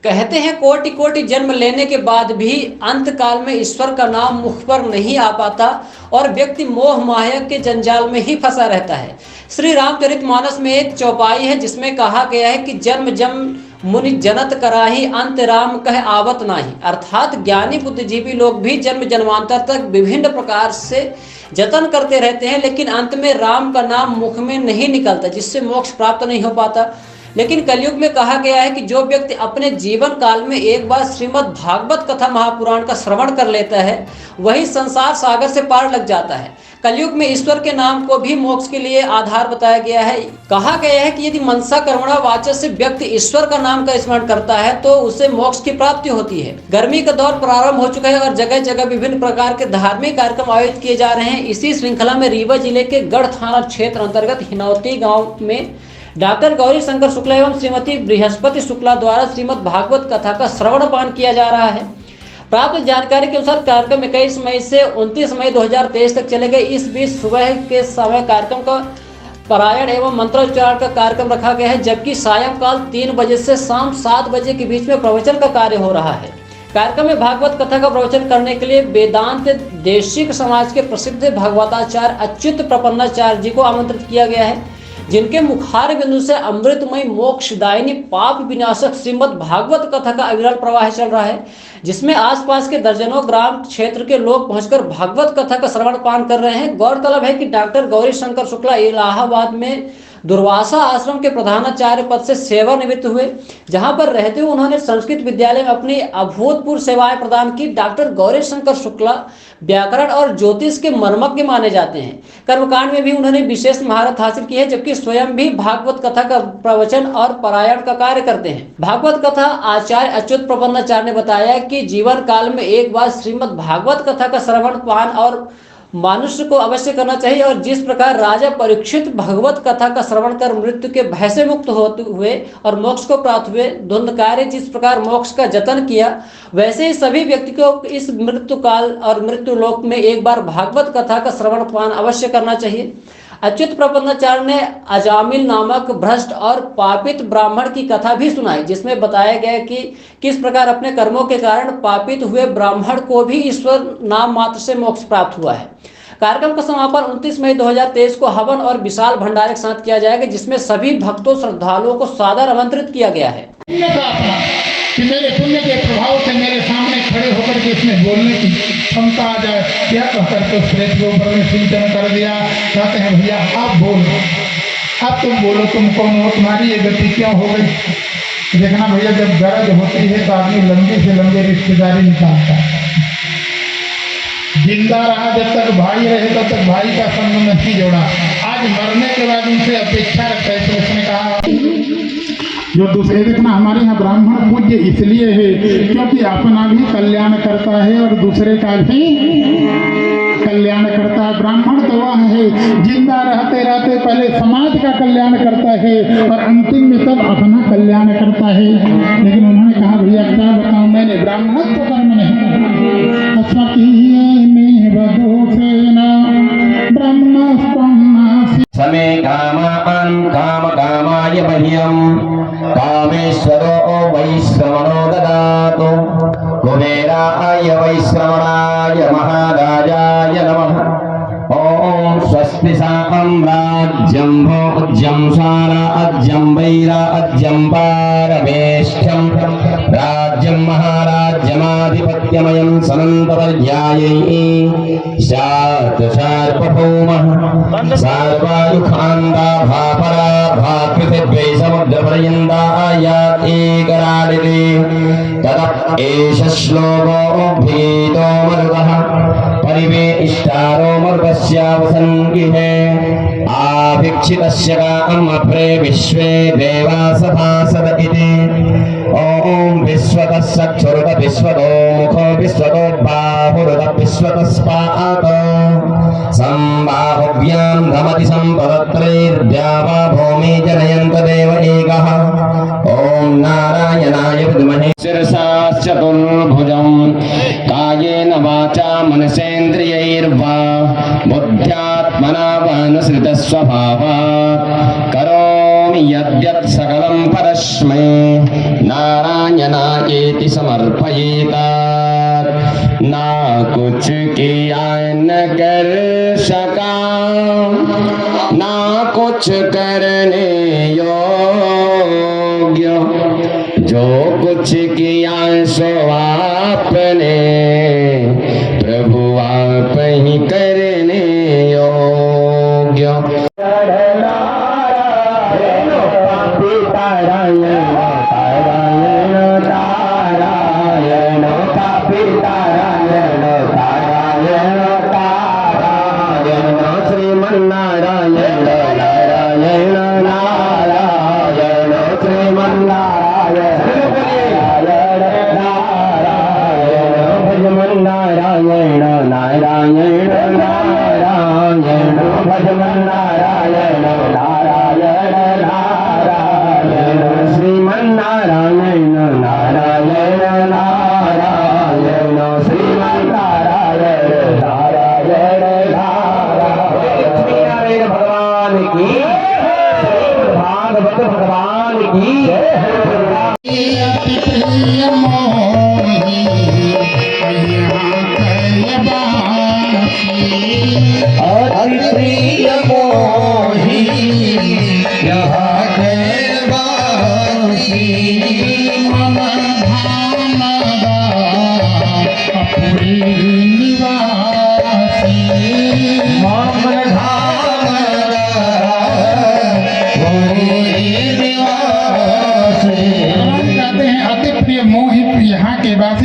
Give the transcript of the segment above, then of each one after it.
कहते हैं कोटि कोटि जन्म लेने के बाद भी अंत काल में ईश्वर का नाम मुख पर नहीं आ पाता और व्यक्ति मोह माया के जंजाल में ही फंसा रहता है। श्री रामचरितमानस में एक चौपाई है जिसमें कहा गया है कि जन्म जन्म मुनि जनत कराही अंत राम कह आवत नाही। अर्थात ज्ञानी बुद्धिजीवी लोग भी जन्म जन्मांतर तक विभिन्न प्रकार से जतन करते रहते हैं, लेकिन अंत में राम का नाम मुख में नहीं निकलता, जिससे मोक्ष प्राप्त नहीं हो पाता। लेकिन कलयुग में कहा गया है कि जो व्यक्ति अपने जीवन काल में एक बार श्रीमद् भागवत कथा महापुराण का श्रवण कर लेता है वही संसार सागर से पार लग जाता है। कलयुग में ईश्वर के नाम को भी मोक्ष के लिए आधार बताया गया है। कहा गया है कि यदि मनसा कर्मणा वाचा से व्यक्ति ईश्वर का नाम का स्मरण करता है तो उसे मोक्ष की प्राप्ति होती है। गर्मी का दौर प्रारंभ हो चुका है और जगह जगह विभिन्न प्रकार के धार्मिक कार्यक्रम आयोजित किए जा रहे हैं। इसी श्रृंखला में रीवा जिले के गढ़ थाना क्षेत्र अंतर्गत हिनौती गाँव में डॉक्टर गौरी शंकर शुक्ला एवं श्रीमती बृहस्पति शुक्ला द्वारा श्रीमद् भागवत कथा का श्रवण पान किया जा रहा है। प्राप्त जानकारी के अनुसार कार्यक्रम 21 मई से 29 मई 2023 तक चलेगा। इस बीच सुबह के समय कार्यक्रम का पारायण एवं मंत्रोच्चारण का कार्यक्रम रखा गया है, जबकि सायंकाल 3 बजे से शाम 7 बजे के बीच में प्रवचन का कार्य हो रहा है। कार्यक्रम में भागवत कथा का प्रवचन करने के लिए वेदांत देशिक समाज के प्रसिद्ध भागवताचार्य अच्युत प्रपन्नाचार्य जी को आमंत्रित किया गया है, जिनके मुखार बिंदु से अमृतमय मोक्षदायिनी पाप विनाशक श्रीमद् भागवत कथा का अविरल प्रवाह चल रहा है, जिसमें आसपास के दर्जनों ग्राम क्षेत्र के लोग पहुंचकर भागवत कथा का श्रवण पान कर रहे हैं। गौरतलब है कि डॉक्टर गौरी शंकर शुक्ला इलाहाबाद में दुर्वासा आश्रम के प्रधानाचार्य पद से सेवानिवृत्त हुए, जहां पर रहते हुए उन्होंने संस्कृत विद्यालय में अपनी अभूतपूर्व सेवाएं प्रदान की। डॉक्टर गौरी शंकर शुक्ला व्याकरण और ज्योतिष के मर्मज्ञ माने जाते हैं। कर्मकांड में भी उन्होंने विशेष महारत हासिल की है, जबकि स्वयं भी भागवत कथा का प्रवचन और पारायण का कार्य करते हैं। भागवत कथा आचार्य अच्युत प्रपन्नाचार्य ने बताया कि जीवन काल में एक बार श्रीमद् भागवत कथा का श्रवण पान और मनुष्य को अवश्य करना चाहिए, और जिस प्रकार राजा परीक्षित भगवत कथा का श्रवण कर मृत्यु के भय से मुक्त होते हुए और मोक्ष को प्राप्त हुए, धुंधकारी जिस प्रकार मोक्ष का जतन किया, वैसे ही सभी व्यक्ति को इस मृत्यु काल और मृत्यु लोक में एक बार भागवत कथा का श्रवण पान अवश्य करना चाहिए। अच्युत प्रपन्नाचार्य ने अजामिल नामक भ्रष्ट और पापित ब्राह्मण की कथा भी सुनाई, जिसमें बताया गया कि किस प्रकार अपने कर्मों के कारण पापित हुए ब्राह्मण को भी ईश्वर नाम मात्र से मोक्ष प्राप्त हुआ है। कार्यक्रम का समापन 29 मई 2023 को हवन और विशाल भंडारे के साथ किया जाएगा, जिसमें सभी भक्तों श्रद्धालुओं को सादर आमंत्रित किया गया है। कि मेरे पुण्य के प्रभाव से मेरे सामने खड़े होकर के इसमें बोलने की क्षमता आ जाए, क्या कहकर तो श्रेष्ठ के ऊपर में सिंचन कर दिया। कहते हैं भैया आप बोलो, अब तुम बोलो, तुम कौन हो, तुम्हारी ये गति क्यों हो गई। देखना भैया, जब गरज होती है तो आदमी लंबे से लंबे रिश्तेदारी निकालता है। जिंदा रहा जब तक भाई रहे तब तक भाई का संबंध नहीं जोड़ा, आज मरने के बाद उनसे अपेक्षा रखता है। तो उसने कहा जो दूसरे, देखना हमारे यहाँ ब्राह्मण पूज्य इसलिए है क्योंकि अपना भी कल्याण करता है और दूसरे का भी कल्याण करता है। ब्राह्मण तो वह है जिंदा रहते रहते पहले समाज का कल्याण करता है और अंतिम में तब अपना कल्याण करता है। लेकिन उन्होंने कहा भैया क्या बताऊं, मैंने ब्राह्मण को कर्म नहीं समे कामान काम कामाय मह्यम कामेश्वरो वैश्रवणो ददातु कुबेराय वैश्रवणाय महाराजाय नमः। ओम स्वस्ति साम्राज्यं भोज्यं साराज्यं वैराज्यं पारमेष्ठ्यं राज्यं महाराज्यमाधिपत्यमयं सनन्तपर्यायै स्यात् सार्वभौमः सार्वायुखान्दा भापरा भापृथिव्यै समुद्रपर्यन्ता यात्येकराडिते तद एष श्लोको भीतो मरुतः परिवेष्टारो मरुतस्यावसन्गिहे आभिक्षितस्य कामं अप्रे विश्वे देवासभासद इति। ओम विश्वतः चक्षुरुत विश्वतो मुखो विश्वतो बाहुरुत विश्वतस्पातो संबाहुभ्यां नमति संपदत्रैर्द्यावा भूमि जनयन्त देव एकः। ओम नारायणाय विद्महे शिरसा चतुर्भुजं कायेन वाचा मनसेन्द्रियैर्वा बुद्ध्यात्मना वानुसृतस्वभावात् करोमि यद्यत् सकलं परस्मै नारायण नारायणायेति समर्पयेत। ना कुछ किया न कर सका, ना कुछ करने योग्य, जो कुछ किया सो आपने, प्रभु आप ही करने योग्य।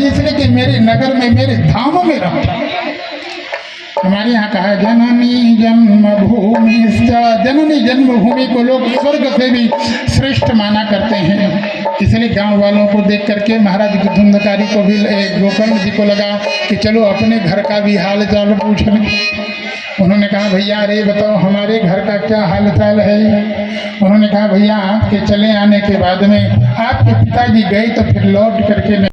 इसलिए कि मेरे नगर में, मेरे धामों में रहता। हमारे यहाँ कहा है जननी जन्मभूमि, जननी जन्मभूमि को लोग स्वर्ग से भी श्रेष्ठ माना करते हैं। इसलिए गांव वालों को देख करके महाराज धुंधकारी को भी, गोकर्ण जी को लगा कि चलो अपने घर का भी हाल चाल पूछ लें। उन्होंने कहा भैया अरे बताओ हमारे घर का क्या हाल चाल है। उन्होंने कहा भैया आपके चले आने के बाद में आपके पिताजी गए तो फिर लौट करके